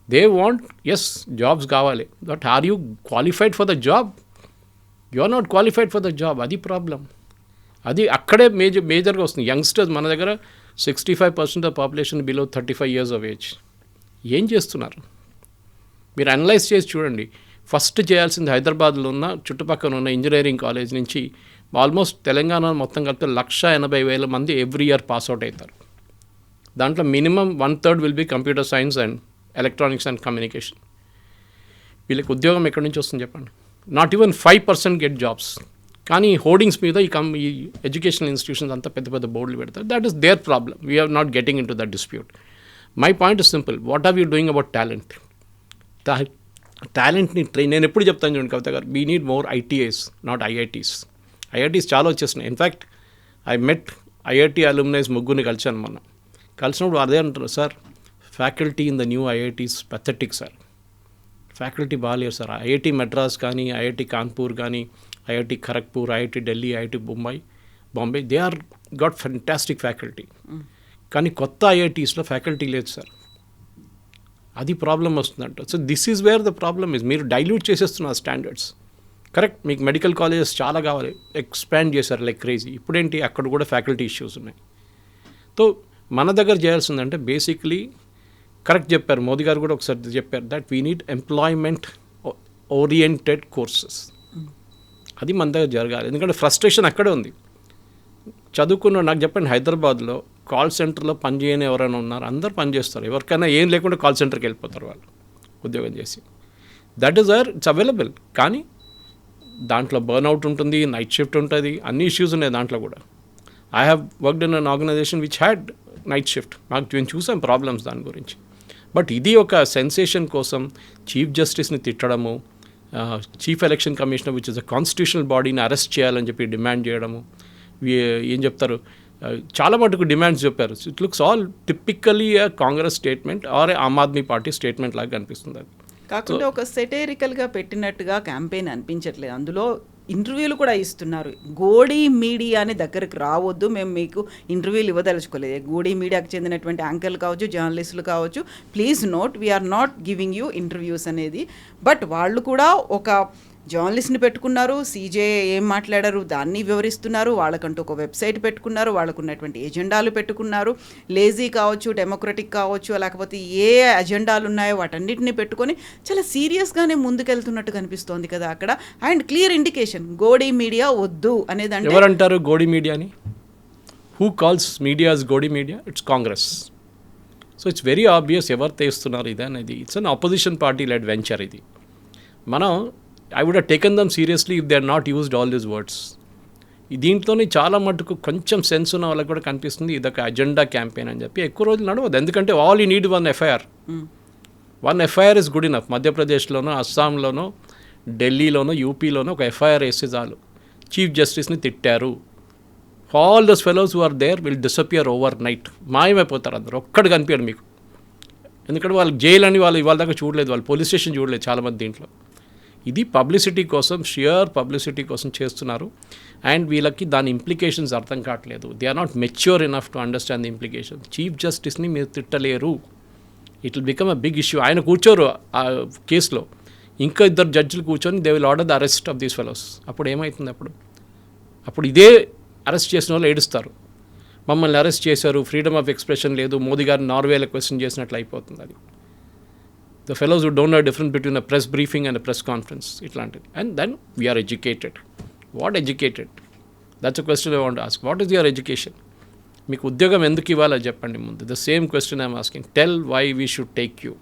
దే వాంట్, ఎస్ జాబ్స్ కావాలి, but are you qualified for the job? You are not qualified for the job. అది ప్రాబ్లం. అది అక్కడే మేజర్గా వస్తుంది. యంగ్స్టర్స్ మన దగ్గర 65% of population below 35 years of age. ఏం చేస్తున్నారు మీరు? అనలైజ్ చేసి చూడండి. ఫస్ట్ చేయాల్సింది, హైదరాబాద్లో ఉన్న చుట్టుపక్కల ఉన్న ఇంజనీరింగ్ కాలేజ్ నుంచి ఆల్మోస్ట్ తెలంగాణ మొత్తం కలిపితే 180,000 మంది ఎవ్రీ ఇయర్ పాస్అవుట్ అవుతారు. దాంట్లో minimum 1/3 will be computer science and electronics and communication. వీళ్ళకి ఉద్యోగం ఎక్కడి నుంచి వస్తుంది చెప్పండి? Not even 5% get jobs. కానీ హోర్డింగ్స్ మీద ఈ ఎడ్యుకేషనల్ ఇన్స్టిట్యూషన్స్ అంతా పెద్ద పెద్ద బోర్డులు పెడతారు. That is their problem. We are not getting into that dispute. My point is simple. What are you doing about talent? టాలెంట్ని నేను ఎప్పుడు చెప్తాను చూడండి Kavitha garu, we need more ITIs, not IITs. IITs చాలా వచ్చేస్తున్నాయి. In fact I met IIT alumnis ముగ్గురిని కలిసాను మొన్న. కలిసినప్పుడు అదే అంటారు, sir faculty in the new IITs pathetic sir. Faculty బాగాలేరు సార్. ఐఐటీ మెడ్రాస్ కానీ, ఐఐటీ కాన్పూర్ కానీ, IIT Kharagpur, IIT Delhi, IIT Bombay, they are got fantastic faculty. కానీ కొత్త ఐఐటీస్లో ఫ్యాకల్టీ లేదు సార్. అది ప్రాబ్లం వస్తుందంట. So this is where the problem is. మీరు డైల్యూట్ చేసేస్తున్నారు స్టాండర్డ్స్. కరెక్ట్, మీకు మెడికల్ కాలేజెస్ చాలా కావాలి, ఎక్స్పాండ్ చేశారు లైక్ క్రేజీ. ఇప్పుడేంటి, అక్కడ కూడా ఫ్యాకల్టీ ఇష్యూస్ ఉన్నాయి. సో మన దగ్గర చేయాల్సిందంటే బేసిక్లీ, కరెక్ట్ చెప్పారు మోదీ గారు కూడా ఒకసారి చెప్పారు, that we need employment oriented courses. అది మన దగ్గర జరగాలి. ఎందుకంటే ఫ్రస్ట్రేషన్ అక్కడే ఉంది. చదువుకున్న నాకు చెప్పండి, హైదరాబాద్లో కాల్ సెంటర్లో పనిచేయని ఎవరైనా ఉన్నారు? అందరు పనిచేస్తారు. ఎవరికైనా ఏం లేకుండా కాల్ సెంటర్కి వెళ్ళిపోతారు వాళ్ళు ఉద్యోగం చేసి. That is it's available. కానీ దాంట్లో బర్న్అవుట్ ఉంటుంది, నైట్ షిఫ్ట్ ఉంటుంది, అన్ని ఇష్యూస్ ఉన్నాయి దాంట్లో కూడా. I have worked in an organization which had night shift. మేము చూసాం ప్రాబ్లమ్స్ దాని గురించి. బట్ ఇది ఒక సెన్సేషన్ కోసం చీఫ్ జస్టిస్ని తిట్టడము, chief election commissioner which is a constitutional బాడీని అరెస్ట్ చేయాలని చెప్పి డిమాండ్ చేయడము. ఏం చెప్తారు, చాలా మటుకు డిమాండ్స్ చెప్పారు. It looks all typically Congress statement or Aam Aadmi party statement లాగా కనిపిస్తుంది. అది కాకుండా ఒక సెటైరికల్గా పెట్టినట్టుగా క్యాంపెయిన్ అనిపించట్లేదు. అందులో ఇంటర్వ్యూలు కూడా ఇస్తున్నారు. గోడీ మీడియాని దగ్గరకు రావద్దు, మేము మీకు ఇంటర్వ్యూలు ఇవ్వదలుచుకోలేదు. గోడీ మీడియాకు చెందినటువంటి యాంకర్లు కావచ్చు, జర్నలిస్టులు కావచ్చు, please note we are not giving you interviews అనేది. బట్ వాళ్ళు కూడా ఒక జర్నలిస్ట్ని పెట్టుకున్నారు. సీజే ఏం మాట్లాడారు దాన్ని వివరిస్తున్నారు. వాళ్ళకంటూ ఒక వెబ్సైట్ పెట్టుకున్నారు, వాళ్ళకు ఉన్నటువంటి ఎజెండాలు పెట్టుకున్నారు. లేజీ కావచ్చు, డెమోక్రటిక్ కావచ్చు, లేకపోతే ఏ అజెండాలు ఉన్నాయో వాటన్నిటిని పెట్టుకొని చాలా సీరియస్గానే ముందుకెళ్తున్నట్టు కనిపిస్తోంది కదా అక్కడ. And clear indication, Godi media వద్దు అనేది. ఎవరంటారు గోడీ మీడియాని? Who calls medias Godi media? It's Congress. So it's very obvious ఎవరు తెస్తున్నారు ఇది అనేది. It's an opposition party led venture ఇది. మనం I would have taken them seriously if they had not used all these words. దీంట్లోనే చాలా మటుకు కొంచెం సెన్స్ ఉన్న వాళ్ళకి కూడా కనిపిస్తుంది ఇదొక అజెండా క్యాంపెయిన్ అని చెప్పి. ఎక్కువ రోజులు నడవదు. ఎందుకంటే all you need one FIR. One FIR is good enough. మధ్యప్రదేశ్లోనో, అస్సాంలోనో, ఢిల్లీలోనో, యూపీలోనో ఒక ఎఫ్ఐఆర్ వేస్తే చాలు. చీఫ్ జస్టిస్ని తిట్టారు, all those fellows who are there will disappear overnight. మాయమైపోతారు అందరు, ఒక్కడు కనిపించాడు మీకు. ఎందుకంటే వాళ్ళు జైలు అని వాళ్ళు ఇవాళ దాకా చూడలేదు, వాళ్ళు పోలీస్ స్టేషన్ చూడలేదు చాలామంది. దీంట్లో ఇది పబ్లిసిటీ కోసం, షియర్ పబ్లిసిటీ కోసం చేస్తున్నారు. అండ్ వీళ్ళకి దాని ఇంప్లికేషన్స్ అర్థం కావట్లేదు. They are not mature enough to understand the implications. Chief జస్టిస్ని మీరు తిట్టలేరు, it will become a big issue. ఆయన కూర్చోరు ఆ కేసులో, ఇంకా 2 జడ్జిలు కూర్చొని they will order the arrest of these fellows. అప్పుడు ఏమవుతుంది? అప్పుడు అప్పుడు ఇదే అరెస్ట్ చేసిన వాళ్ళు ఏడుస్తారు, మమ్మల్ని అరెస్ట్ చేశారు, ఫ్రీడమ్ ఆఫ్ ఎక్స్ప్రెషన్ లేదు, మోదీ గారిని నార్వేలో క్వశ్చన్ చేసినట్లు అయిపోతుంది. అది the fellows who don't know difference between a press briefing and a press conference ఇట్లాంటిది. And then we're educated. What educated? That's a question I want ask. What is your education? మీకు ఉద్యోగం ఎందుకు ఇవ్వాలో చెప్పండి ముందు. The same question I'm asking. Tell why we should take you.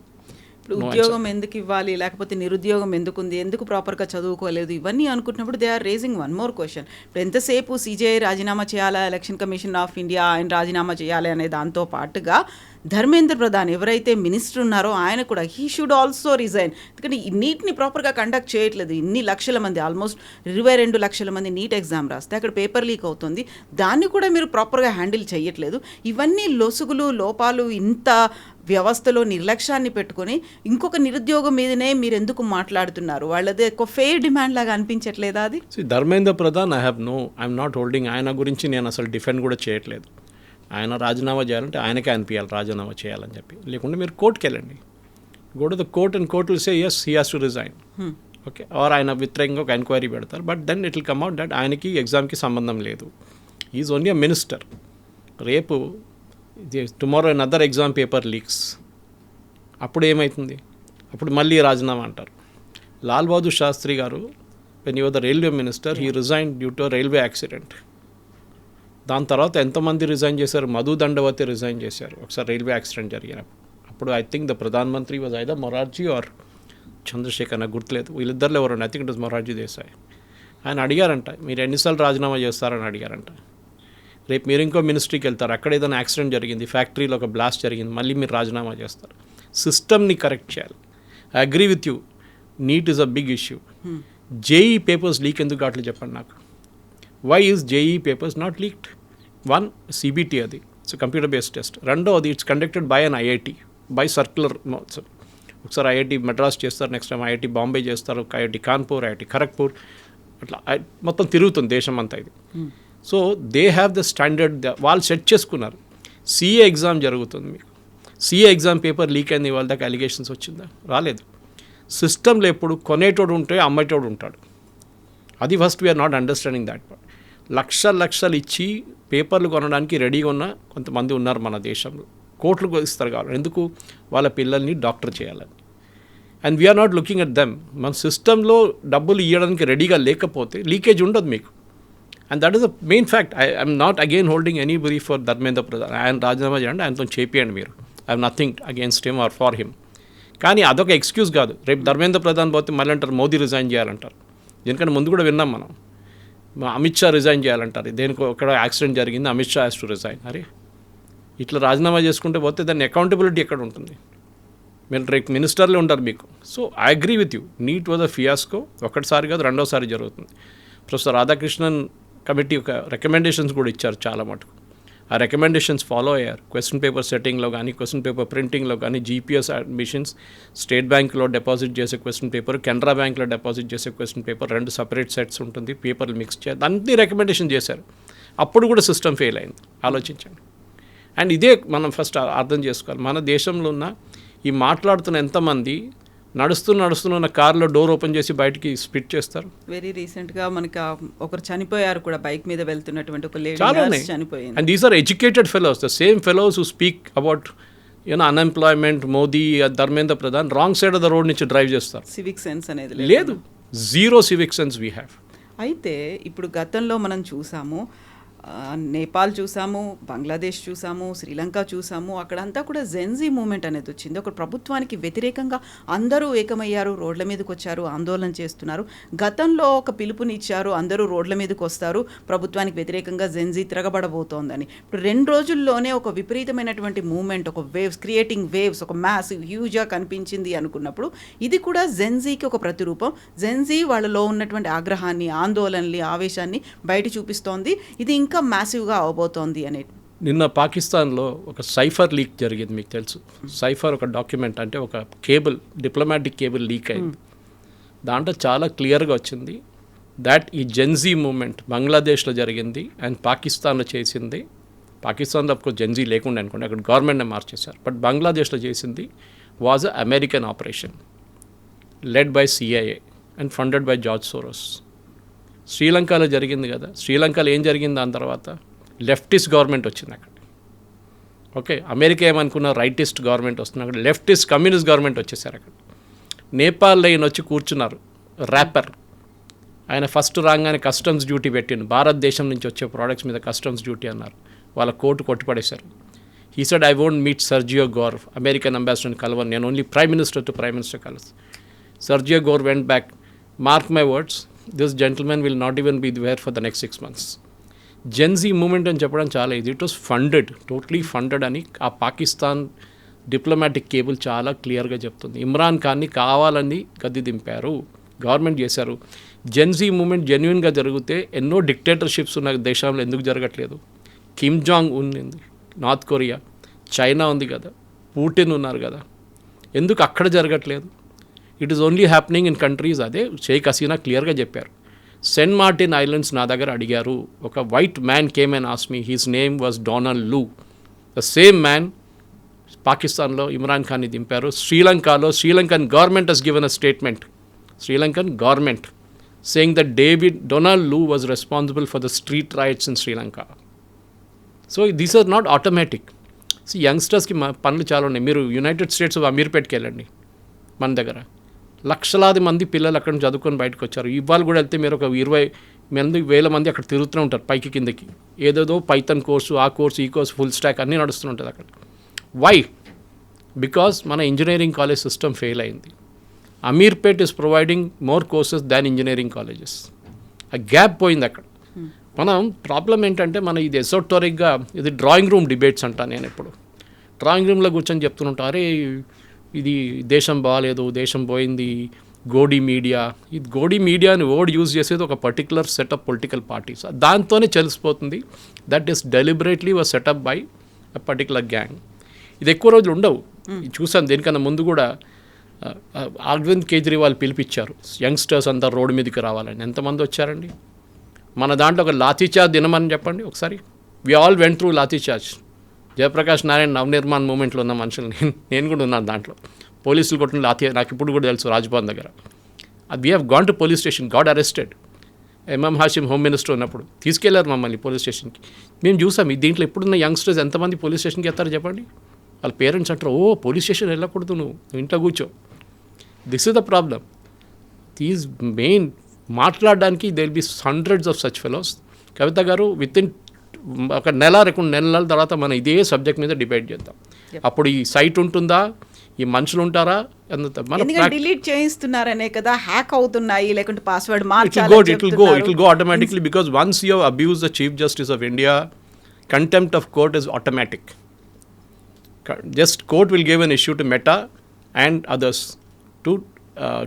ఇప్పుడు ఉద్యోగం ఎందుకు ఇవ్వాలి, లేకపోతే నిరుద్యోగం ఎందుకుంది, ఎందుకు ప్రాపర్గా చదువుకోలేదు, ఇవన్నీ అనుకుంటున్నప్పుడు they are raising one more question. ఇప్పుడు ఎంతసేపు సీజేఐ రాజీనామా చేయాలా, ఎలక్షన్ కమిషన్ ఆఫ్ ఇండియా ఆయన రాజీనామా చేయాలి అనే దాంతో పాటుగా ధర్మేంద్ర ప్రధాన్ ఎవరైతే మినిస్టర్ ఉన్నారో ఆయన కూడా హీ షుడ్ ఆల్సో రిజైన్. ఎందుకంటే ఈ నీట్ని ప్రాపర్గా కండక్ట్ చేయట్లేదు. ఇన్ని లక్షల మంది, ఆల్మోస్ట్ 22 లక్షల మంది నీట్ ఎగ్జామ్ రాస్తే అక్కడ పేపర్ లీక్ అవుతుంది, దాన్ని కూడా మీరు ప్రాపర్గా హ్యాండిల్ చేయట్లేదు. ఇవన్నీ లొసుగులు, లోపాలు, ఇంత వ్యవస్థలో నిర్లక్ష్యాన్ని పెట్టుకొని ఇంకొక నిరుద్యోగం మీదనే మీరు ఎందుకు మాట్లాడుతున్నారు? వాళ్ళది ఒక ఫెయిర్ డిమాండ్ లాగా అనిపించట్లేదా అది? Dharmendra Pradhan I'm not holding. ఆయన గురించి నేను అసలు డిఫెండ్ కూడా చేయట్లేదు. ఆయన రాజీనామా చేయాలంటే ఆయనకే అనిపించాలి రాజీనామా చేయాలని చెప్పి. లేకుంటే మీరు కోర్టుకి వెళ్ళండి, go to the court and court will say yes he has to resign. Okay, or ఆయన వ్యతిరేకంగా ఒక ఎంక్వైరీ పెడతారు. But then it will come out that ఆయనకి ఎగ్జామ్కి సంబంధం లేదు. Is only a minister. రేపు tomorrow another exam paper leaks, అప్పుడు ఏమవుతుంది? అప్పుడు మళ్ళీ రాజీనామా అంటారు. లాల్ బహదూర్ శాస్త్రి గారు when you were the railway minister he resign due to railway accident. దాని తర్వాత ఎంతమంది రిజైన్ చేశారు? మధు దండవతి రిజైన్ చేశారు ఒకసారి రైల్వే యాక్సిడెంట్ జరిగినప్పుడు. అప్పుడు ఐ థింక్ ద ప్రధాన్ మంత్రి was either Morarji or Chandrashekhar, నాకు గుర్తులేదు, వీళ్ళిద్దరిలో ఎవరండి, I think it was Morarji Desai. ఆయన అడిగారంట మీరు ఎన్నిసార్లు రాజీనామా చేస్తారని అడిగారంట. రేపు మీరు ఇంకో మినిస్ట్రీకి వెళ్తారు, అక్కడ ఏదైనా యాక్సిడెంట్ జరిగింది, ఫ్యాక్టరీలో ఒక బ్లాస్ట్ జరిగింది, మళ్ళీ మీరు రాజీనామా చేస్తారు. సిస్టమ్ని కరెక్ట్ చేయాలి. I agree with you, NEET is a big issue. JEE papers leak ఎందుకు అట్లా చెప్పండి నాకు. Why is JEE papers not leaked? One, CBT, అది ఇట్స్ కంప్యూటర్ బేస్డ్ టెస్ట్. రెండోది it's conducted by an IIT by circular. ఒకసారి ఐఐటి మద్రాస్ చేస్తారు, నెక్స్ట్ టైం ఐఐటి బాంబే చేస్తారు, ఐఐటి కాన్పూర్, ఐఐటి ఖరగ్పూర్, అట్లా మొత్తం తిరుగుతుంది దేశం అంతా ఇది. So they have the standard, వాళ్ళు సెట్ చేసుకున్నారు. సిఏ ఎగ్జామ్ జరుగుతుంది మీకు, సిఏ ఎగ్జామ్ పేపర్ లీక్ అయింది, వాళ్ళ దాకా అలిగేషన్స్ వచ్చిందా? రాలేదు. సిస్టంలో ఎప్పుడు కొనేటోడు ఉంటే అమ్మేటోడు ఉంటాడు. అది first we are not understanding that part. లక్షలు ఇచ్చి పేపర్లు కొనడానికి రెడీగా ఉన్న కొంతమంది ఉన్నారు మన దేశంలో. కోట్లు ఇస్తారు కావాలి, ఎందుకు? వాళ్ళ పిల్లల్ని డాక్టర్ చేయాలని. And we are not looking at them. మన సిస్టంలో డబ్బులు ఇవ్వడానికి రెడీగా లేకపోతే లీకేజ్ ఉండదు మీకు. And that is the main fact. I'm not again holding any brief for Dharmendra Pradhan. ఆయన రాజీనామా చేయండి, ఆయనతో చేపియండి మీరు. I have nothing against him or for him. కానీ అదొక ఎక్స్క్యూజ్ కాదు. రేపు ధర్మేంద్ర ప్రధాన్ పోతే మళ్ళీ అంటారు మోదీ రిజైన్ చేయాలంటారు. దీనికంటే ముందు కూడా విన్నాం మనం, అమిత్ షా రిజైన్ చేయాలంటారు. దేనికి ఒక యాక్సిడెంట్ జరిగింది, Amit Shah has to resign. అరే ఇట్లా రాజీనామా చేసుకుంటే పోతే దాన్ని అకౌంటబిలిటీ ఎక్కడ ఉంటుంది? మీరు రేపు మినిస్టర్లే ఉంటారు మీకు. So I agree with you, NEET was a fiasco. ఒకటిసారి కాదు, రెండోసారి జరుగుతుంది. ప్రొఫెసర్ రాధాకృష్ణన్ కమిటీ ఒక రికమెండేషన్స్ కూడా ఇచ్చారు చాలా మటుకు. ఆ రికమెండేషన్స్ ఫాలో అయ్యారు. క్వశ్చన్ పేపర్ సెట్టింగ్లో కానీ, క్వశ్చన్ పేపర్ ప్రింటింగ్లో కానీ, జీపీఎస్ అడ్మిషన్స్, స్టేట్ బ్యాంక్లో డిపాజిట్ చేసే క్వశ్చన్ పేపర్, కెనరా బ్యాంక్లో డిపాజిట్ చేసే క్వశ్చన్ పేపర్, 2 సపరేట్ సెట్స్ ఉంటుంది, పేపర్లు మిక్స్ చేయాలి, అన్ని రికమెండేషన్ చేశారు. అప్పుడు కూడా సిస్టమ్ ఫెయిల్ అయింది. ఆలోచించండి. అండ్ ఇదే మనం ఫస్ట్ అర్థం చేసుకోవాలి. మన దేశంలో ఉన్న ఈ మాట్లాడుతున్న ఎంతమంది నడుస్తున్న కార్లో డోర్ ఓపెన్ చేసి బయటికి స్పిట్ చేస్తారు. వెరీ రీసెంట్గా మనకి ఒకరు చనిపోయారు కూడా, బైక్ మీద వెళ్తున్నటువంటి ఒక లేడీ చనిపోయింది. And these are educated fellows, the same fellows who speak about unemployment, Modi, Dharmendra Pradhan wrong side of the road నుంచి డ్రైవ్ చేస్తారు. సివిక్ సెన్స్ అనేది లేదు, zero civic sense we have. అయితే ఇప్పుడు గతంలో మనం చూసాము, నేపాల్ చూసాము, బంగ్లాదేశ్ చూసాము, శ్రీలంక చూసాము. అక్కడంతా కూడా జెన్జీ మూమెంట్ అనేది వచ్చింది. ఒక ప్రభుత్వానికి వ్యతిరేకంగా అందరూ ఏకమయ్యారు, రోడ్ల మీదకి వచ్చారు, ఆందోళన చేస్తున్నారు. గతంలో ఒక పిలుపునిచ్చారు, అందరూ రోడ్ల మీదకి వస్తారు, ప్రభుత్వానికి వ్యతిరేకంగా జెన్జీ తిరగబడబోతోందని. ఇప్పుడు 2 రోజుల్లోనే ఒక విపరీతమైనటువంటి మూమెంట్, ఒక వేవ్స్, క్రియేటింగ్ వేవ్స్, ఒక మ్యాసివ్ హ్యూజ్గా కనిపించింది అనుకున్నప్పుడు ఇది కూడా జెన్జీకి ఒక ప్రతిరూపం. జెన్జీ వాళ్ళలో ఉన్నటువంటి ఆగ్రహాన్ని, ఆందోళనని, ఆవేశాన్ని బయట చూపిస్తోంది. ఇది ఇంకా మ్యాసివ్గా అవబోతోంది అనేది. నిన్న పాకిస్తాన్లో ఒక సైఫర్ లీక్ జరిగింది, మీకు తెలుసు. సైఫర్ ఒక డాక్యుమెంట్, అంటే ఒక కేబుల్, డిప్లొమాటిక్ కేబుల్ లీక్ అయింది. దాంట్లో చాలా క్లియర్గా వచ్చింది దాట్ ఈ జెన్జీ మూమెంట్ బంగ్లాదేశ్లో జరిగింది అండ్ పాకిస్తాన్లో చేసింది. పాకిస్తాన్లో ఒక జెన్జీ లేకుండా అనుకోండి, అక్కడ గవర్నమెంట్నే మార్చేశారు. బట్ బంగ్లాదేశ్లో చేసింది was a American operation led by CIA and funded by George Soros. శ్రీలంకలో జరిగింది కదా, శ్రీలంకలో ఏం జరిగింది దాని తర్వాత? లెఫ్టిస్ట్ గవర్నమెంట్ వచ్చింది అక్కడ. ఓకే, అమెరికా ఏమనుకున్న రైటిస్ట్ గవర్నమెంట్ వస్తుంది, అక్కడ లెఫ్టిస్ట్ కమ్యూనిస్ట్ గవర్నమెంట్ వచ్చేసారు అక్కడ. నేపాల్ లైన్ వచ్చి కూర్చున్నారు ర్యాపర్, ఆయన ఫస్ట్ రాగానే కస్టమ్స్ డ్యూటీ పెట్టిండు, భారతదేశం నుంచి వచ్చే ప్రోడక్ట్స్ మీద కస్టమ్స్ డ్యూటీ అన్నారు, వాళ్ళ కోర్టు కొట్టిపడేశారు. He said I won't meet Sergio Gor, American అంబాసిడర్ని కలవను, నేను only prime minister to prime minister కలుసు. Sergio Gor went back, mark my words, this gentlemen will not even be there for the next 6 months. Gen Z movement అని చెప్పడం చాలా ఇది, it was funded, totally funded అని ఆ పాకిస్తాన్ డిప్లొమాటిక్ కేబుల్ చాలా క్లియర్గా చెప్తుంది. ఇమ్రాన్ ఖాన్ని కావాలని గద్దె దింపారు, గవర్నమెంట్ చేశారు. జెన్జీ మూమెంట్ జెన్యున్గా జరిగితే ఎన్నో డిక్టేటర్షిప్స్ ఉన్న దేశంలో ఎందుకు జరగట్లేదు? కిమ్ జాంగ్ ఉన్ ఉంది నార్త్ కొరియా, చైనా ఉంది కదా, పుటిన్ ఉన్నారు కదా, ఎందుకు అక్కడ జరగట్లేదు? It is only happening in countries. అదే షేక్ హసీనా క్లియర్గా చెప్పారు. సెయింట్ మార్టిన్ ఐలాండ్స్ నా దగ్గర అడిగారు, ఒక white man came and asked me, his name was Donald Lu. ద సేమ్ మ్యాన్ పాకిస్తాన్లో ఇమ్రాన్ ఖాన్ని దింపారు. శ్రీలంకలో Sri Lankan government has given a statement, Sri Lankan government saying that Donald Lu was responsible for the street riots in Sri Lanka. So these are not automatic. See, యంగ్స్టర్స్కి పనులు చాలా ఉన్నాయి. మీరు యునైటెడ్ స్టేట్స్ ఆఫ్ అమీర్పేట్కి వెళ్ళండి, మన దగ్గర లక్షలాది మంది పిల్లలు అక్కడ నుంచి చదువుకొని బయటకు వచ్చారు. ఇవాళ కూడా వెళ్తే మీరు ఒక 20,000 మంది అక్కడ తిరుగుతూ ఉంటారు పైకి కిందకి, ఏదేదో పైథాన్ కోర్సు, ఆ కోర్సు, ఈ కోర్సు, ఫుల్ స్టాక్ అన్నీ నడుస్తుంటుంది అక్కడ. వై? బికాస్ మన ఇంజనీరింగ్ కాలేజ్ సిస్టమ్ ఫెయిల్ అయింది. Ameerpet is providing more courses than engineering colleges. ఆ గ్యాప్ పోయింది అక్కడ. మనం ప్రాబ్లం ఏంటంటే మన ఇది ఎసోటోరిక్గా, ఇది డ్రాయింగ్ రూమ్ డిబేట్స్ అంటా. నేను ఎప్పుడు డ్రాయింగ్ రూమ్లో కూర్చొని చెప్తుంటా, అరే ఇది దేశం బాగాలేదు, దేశం పోయింది, గోడీ మీడియా. ఇది గోడీ మీడియాని ఓడ్ యూజ్ చేసేది ఒక particular set of political parties, దాంతోనే తెలిసిపోతుంది that is deliberately was setup by a particular gang. ఇది ఎక్కువ రోజులు ఉండవు. చూసాను, దేనికన్నా ముందు కూడా అరవింద్ కేజ్రీవాల్ పిలిపించారు యంగ్స్టర్స్ అంతా రోడ్డు మీదకి రావాలని. ఎంతమంది వచ్చారండి? మన దాంట్లో ఒక లాఠీచార్జ్ దినమని చెప్పండి ఒకసారి. We all went through lathi charge. Jayaprakash Narayan Navnirman మూమెంట్లో ఉన్న మనుషులు నేను కూడా ఉన్నాను దాంట్లో. పోలీసులు కొట్టిన లాఠీ నాకు ఇప్పుడు కూడా తెలుసు, రాజ్భవన్ దగ్గర. అది we have gone to police station, got arrested. MM Hashim home minister ఉన్నప్పుడు తీసుకెళ్లారు మమ్మల్ని పోలీస్ స్టేషన్కి. మేము చూసాం దీంట్లో ఇప్పుడున్న యంగ్స్టర్స్ ఎంతమంది పోలీస్ స్టేషన్కి వెళ్తారో చెప్పండి. వాళ్ళ పేరెంట్స్ అంటారు, ఓ పోలీస్ స్టేషన్ వెళ్ళకూడదు, నువ్వు ఇంట్లో కూర్చో. This is the problem. These మెయిన్ మాట్లాడడానికి they will be hundreds of such fellows. Kavitha garu, with in ఒక 2 నెలల తర్వాత మనం ఇదే సబ్జెక్ట్ మీద డిబేట్ చేద్దాం. అప్పుడు ఈ సైట్ ఉంటుందా, ఈ మనుషులు ఉంటారా, డిలీట్ చేయిస్తున్నారనే కదా, హ్యాక్ అవుతున్నాయి, లేకుంటే password it will go automatically. Because once you abuse the chief justice of India, contempt of court is automatic. Just court will give an issue to Meta and others, to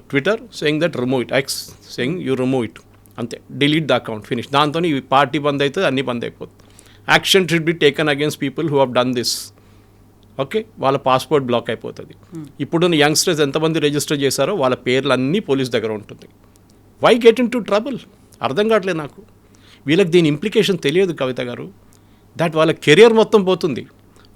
Twitter, saying that remove it, X saying you remove it, ante delete the account, finish. దాంతోని ఈ పార్టీ బంద్ అవుతుంది, అన్నీ బంద్ అయిపోతుంది. Action should be taken against people who have done this. Okay, వాళ్ళ పాస్పోర్ట్ బ్లాక్ అయిపోతుంది. ఇప్పుడున్న యంగ్స్టర్స్ ఎంతమంది రిజిస్టర్ చేశారో వాళ్ళ పేర్లు అన్నీ పోలీస్ దగ్గర ఉంటుంది. Why get in to trouble? అర్థం కావట్లేదు నాకు. వీళ్ళకి దీని ఇంప్లికేషన్ తెలియదు కవిత గారు. దట్ వాళ్ళ కెరియర్ మొత్తం పోతుంది.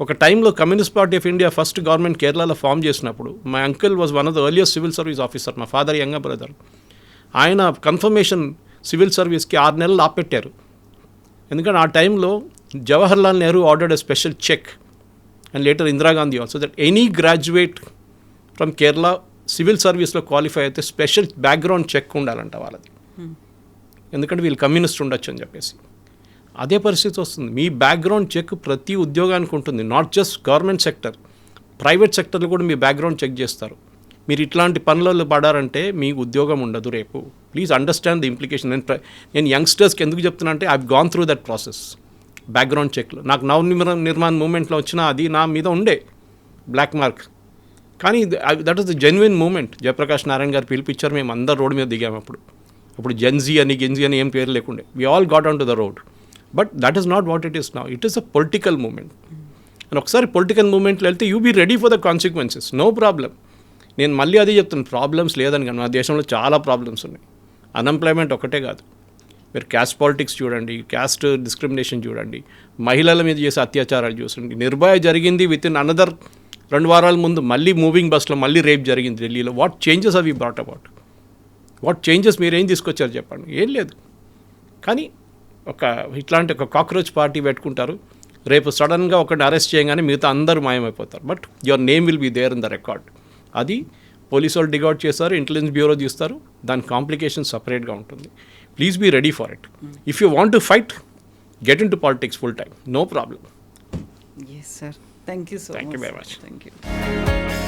ఒక టైంలో communist party of India first government కేరళలో ఫామ్ చేసినప్పుడు my uncle was one of the earliest civil service officer, మా ఫాదర్ యంగర్ బ్రదర్. ఆయన కన్ఫర్మేషన్ సివిల్ సర్వీస్కి 6 నెలలు ఆపెట్టారు. ఎందుకంటే ఆ టైంలో Jawaharlal Nehru ordered a special check and later Indira Gandhi also, that any graduate from Kerala civil సర్వీస్లో క్వాలిఫై అయితే స్పెషల్ బ్యాక్గ్రౌండ్ చెక్ ఉండాలంట వాళ్ళది, ఎందుకంటే వీళ్ళు కమ్యూనిస్ట్ ఉండొచ్చు అని చెప్పేసి. అదే పరిస్థితి వస్తుంది. మీ బ్యాక్గ్రౌండ్ చెక్ ప్రతి ఉద్యోగానికి ఉంటుంది, not just government sector, private సెక్టర్లో కూడా మీ బ్యాక్గ్రౌండ్ చెక్ చేస్తారు. మీరు ఇట్లాంటి పనులలో పడారంటే మీ ఉద్యోగం ఉండదు రేపు. Please understand the implication. నేను యంగ్స్టర్స్కి ఎందుకు చెప్తున్నా అంటే I gone through that process. Background చెక్లో నాకు నవనిర్మాణ్ మూమెంట్లో వచ్చిన అది నా మీద ఉండే బ్లాక్ మార్క్, కానీ that is the genuine movement. Jayaprakash Narayana garu పిలిపించారు, మేము అందరు రోడ్ మీద దిగాము. అప్పుడు జెన్జీ అని గెన్జీ అని ఏం పేరు లేకుండే. We all got on to the road. But that is not what it is now. It is a political movement. And ఒకసారి పొలిటికల్ మూమెంట్లో వెళ్తే you be ready for the consequences, no problem. నేను మళ్ళీ అదే చెప్తాను, ప్రాబ్లమ్స్ లేదని. కానీ మా దేశంలో చాలా ప్రాబ్లమ్స్ ఉన్నాయి. అన్ఎంప్లాయ్మెంట్ ఒకటే కాదు, మీరు క్యాస్ట్ పాలిటిక్స్ చూడండి, క్యాస్ట్ డిస్క్రిమినేషన్ చూడండి, మహిళల మీద చేసే అత్యాచారాలు చూడండి. నిర్భయ జరిగింది, విత్ ఇన్ అనదర్ 2 వారాల ముందు మళ్ళీ మూవింగ్ బస్లో మళ్ళీ రేప్ జరిగింది ఢిల్లీలో. వాట్ చేంజెస్ అవి బ్రాట్ అబౌట్? వాట్ చేంజెస్ మీరేం తీసుకొచ్చారు చెప్పండి? ఏం లేదు. కానీ ఇట్లాంటి ఒక కాక్రోచ్ పార్టీ పెట్టుకుంటారు, రేపు సడన్గా ఒకరిని అరెస్ట్ చేయగానే మిగతా అందరూ మాయమైపోతారు. But your name will be there in the record. అది పోలీసు వాళ్ళు డిగౌట్ చేస్తారు, ఇంటెలిజెన్స్ బ్యూరో తీస్తారు, దాని కాంప్లికేషన్ సపరేట్గా ఉంటుంది. Please be ready for it. If you want to fight, get in to politics full time, no problem. Yes sir, thank you so much. Thank you very much. Thank you.